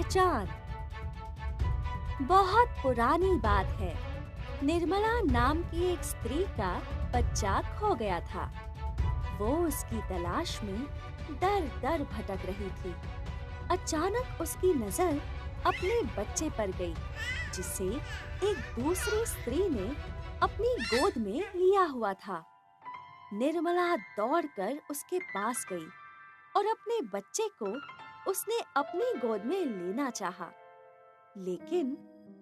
पहचान। बहुत पुरानी बात है। निर्मला नाम की एक स्त्री का बच्चा खो गया था। वो उसकी तलाश में दर-दर भटक रही थी। अचानक उसकी नजर अपने बच्चे पर गई, जिसे एक दूसरी स्त्री ने अपनी गोद में लिया हुआ था। निर्मला दौड़कर उसके पास गई और अपने बच्चे को उसने अपनी गोद में लेना चाहा, लेकिन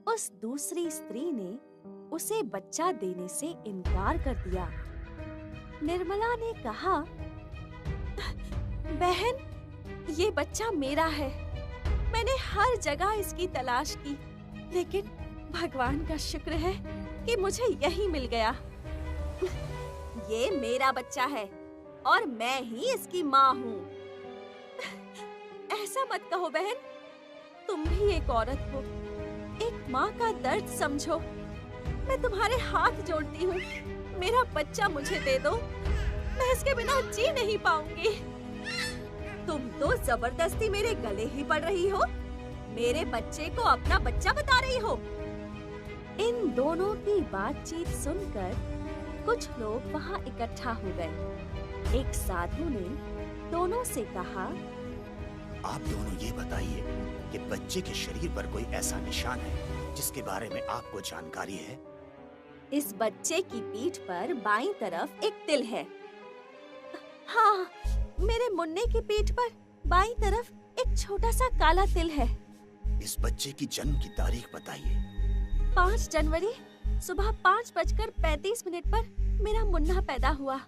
उस दूसरी स्त्री ने उसे बच्चा देने से इनकार कर दिया। निर्मला ने कहा, बहन, ये बच्चा मेरा है। मैंने हर जगह इसकी तलाश की, लेकिन भगवान का शुक्र है कि मुझे यही मिल गया। ये मेरा बच्चा है और मैं ही इसकी माँ हूँ। ऐसा मत कहो बहन, तुम भी एक औरत हो। एक माँ का दर्द समझो। मैं तुम्हारे हाथ जोड़ती हूँ, मेरा बच्चा मुझे दे दो। मैं इसके बिना जी नहीं पाऊंगी। तुम तो जबरदस्ती मेरे गले ही पड़ रही हो। मेरे बच्चे को अपना बच्चा बता रही हो। इन दोनों की बातचीत सुनकर कुछ लोग वहाँ इकट्ठा हो गए। एक साधु ने दोनों से कहा, आप दोनों ये बताइए कि बच्चे के शरीर पर कोई ऐसा निशान है जिसके बारे में आपको जानकारी है? इस बच्चे की पीठ पर बाईं तरफ एक तिल है। हाँ, मेरे मुन्ने की पीठ पर बाईं तरफ एक छोटा सा काला तिल है। इस बच्चे की जन्म की तारीख बताइए। 5 जनवरी सुबह 5:35 पर मेरा मुन्ना पैदा हुआ।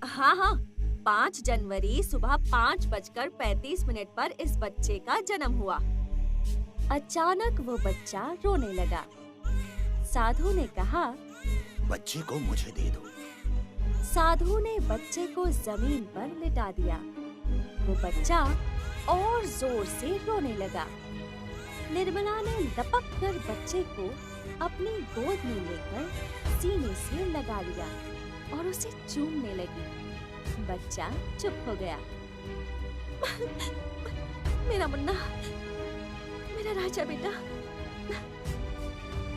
हाँ, 5 जनवरी सुबह 5:35 पर इस बच्चे का जन्म हुआ। अचानक वो बच्चा रोने लगा। साधु ने कहा, बच्चे को मुझे दे दो। साधु ने बच्चे को जमीन पर लिटा दिया। वो बच्चा और जोर से रोने लगा। निर्मला ने लपक कर बच्चे को अपनी गोद में लेकर सीने से लगा लिया और उसे चूमने लगी। बच्चा चुप हो गया। मेरा मुन्ना, मेरा राजा बेटा।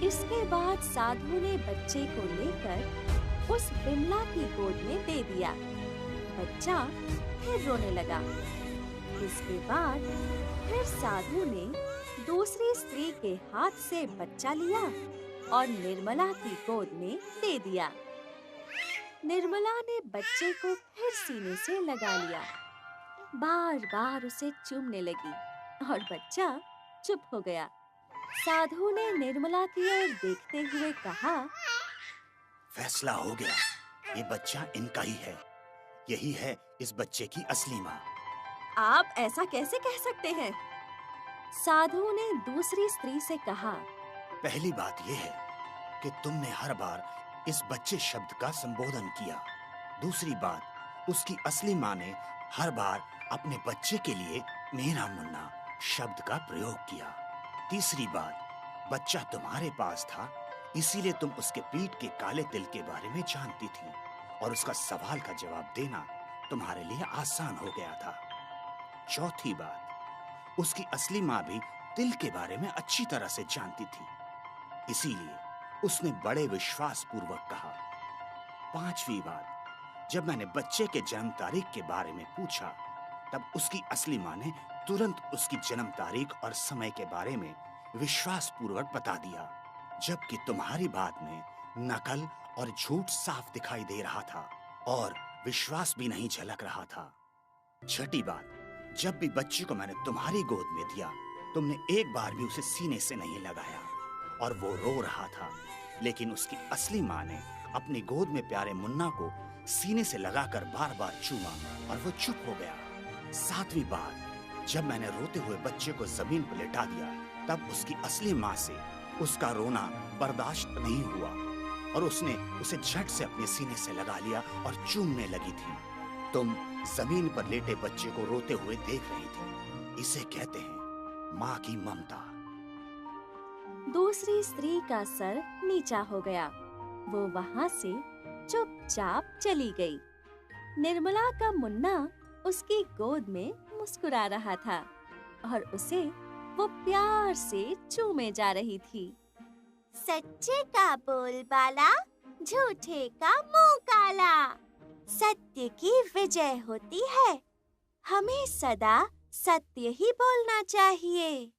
इसके बाद साधु ने बच्चे को लेकर उस बिमला की गोद में दे दिया। बच्चा फिर रोने लगा। इसके बाद फिर साधु ने दूसरी स्त्री के हाथ से बच्चा लिया और निर्मला की गोद में दे दिया। निर्मला ने बच्चे को फिर सीने से लगा लिया। बार-बार उसे चूमने लगी और बच्चा चुप हो गया। साधु ने निर्मला की ओर देखते हुए कहा, फैसला हो गया, ये बच्चा इनका ही है। यही है इस बच्चे की असली माँ। आप ऐसा कैसे कह सकते हैं? साधु ने दूसरी स्त्री से कहा, पहली बात यह है कि तुमने हर बार इस बच्चे शब्द का संबोधन किया। दूसरी बात, उसकी असली माँ ने हर बार अपने बच्चे के लिए मेरा मुन्ना शब्द का प्रयोग किया। तीसरी बात, बच्चा तुम्हारे पास था, इसीलिए तुम उसके पीठ के काले तिल के बारे में जानती थी और उसका सवाल का जवाब देना तुम्हारे लिए आसान हो गया था। चौथी बात, उसकी असली माँ भी तिल के बारे में अच्छी तरह से जानती थी, इसीलिए उसने बड़े विश्वास पूर्वक कहा। पांचवी बात, जब मैंने बच्चे के जन्म तारीख के बारे में पूछा, तब उसकी असली माँ ने तुरंत उसकी जन्म तारीख और समय के बारे में विश्वास पूर्वक बता दिया, जबकि तुम्हारी बात में नकल और झूठ साफ दिखाई दे रहा था और विश्वास भी नहीं झलक रहा था। छठी बात, जब भी बच्चे को मैंने तुम्हारी गोद में दिया, तुमने एक बार भी उसे सीने से नहीं लगाया और वो रो रहा था, लेकिन उसकी असली माँ ने अपनी गोद में प्यारे मुन्ना को सीने से लगाकर बार-बार चूमा और वो चुप हो गया। सातवीं बात, जब मैंने रोते हुए बच्चे को जमीन पर लेटा दिया, तब उसकी असली माँ से उसका रोना बर्दाश्त नहीं हुआ और उसने उसे झट से अपने सीने से लगा लिया और चूमने लगी थी। तुम जमीन पर लेटे बच्चे को रोते हुए देख रही थी। इसे कहते हैं माँ की ममता। दूसरी स्त्री का सर नीचा हो गया। वो वहाँ से चुपचाप चली गई। निर्मला का मुन्ना उसकी गोद में मुस्कुरा रहा था और उसे वो प्यार से चूमे जा रही थी। सच्चे का बोलबाला, झूठे का मुंह काला। सत्य की विजय होती है, हमें सदा सत्य ही बोलना चाहिए।